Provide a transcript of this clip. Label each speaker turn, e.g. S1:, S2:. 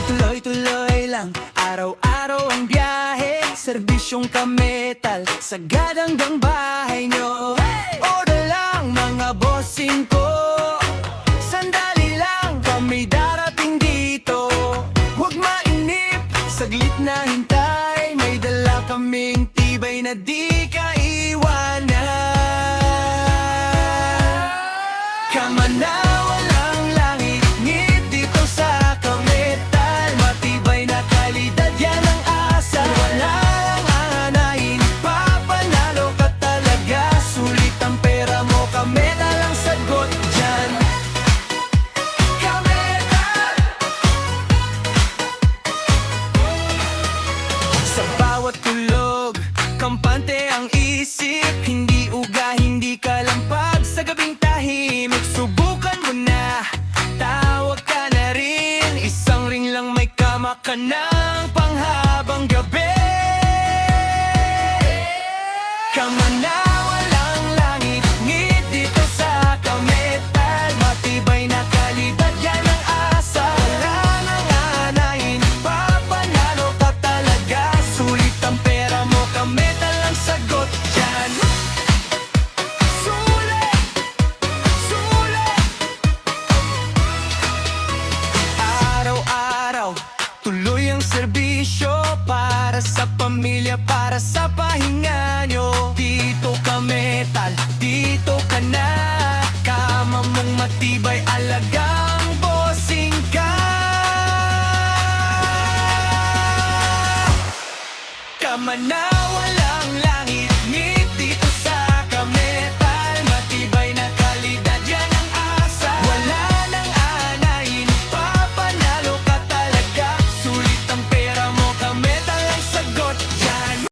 S1: Tuloy-tuloy lang, araw-araw ang biyahe. Serbisyong kametal, sagad hanggang bahay nyo. Order lang mga bossing ko, sandali lang kami darating dito. Huwag mainip, saglit na hintay, may dala kaming tibay na di ka iwanan. Kama na walang langit, ngit dito sa kametal. Matibay na kalidad, yan ang asa. Wala lang anahin, papanalo ka talaga. Sulit ang pera mo, kametal ang sagot dyan. Kametal! Sa bawat tulog, kampante ang isip. Hindi uga, hindi kalampag sa gabing tahimik. Subukan mo na, tawag ka na rin. Isang ring lang may kama ka ng panghabang gabi. Kama na walang langit, ngit dito sa kametal. Matibay na kalidad, yan ang asa. Wala nang anahin, papanalo ka talaga. Sulit ang pera mo, kametal ang sagot dyan. Sulit! Sulit! Araw-araw, tuloy ang serbisyo. Para sa pamilya, para sa pahinga nyo. Dito kametal, dito ka na. Kama mong matibay, alagang bossing ka. Kama na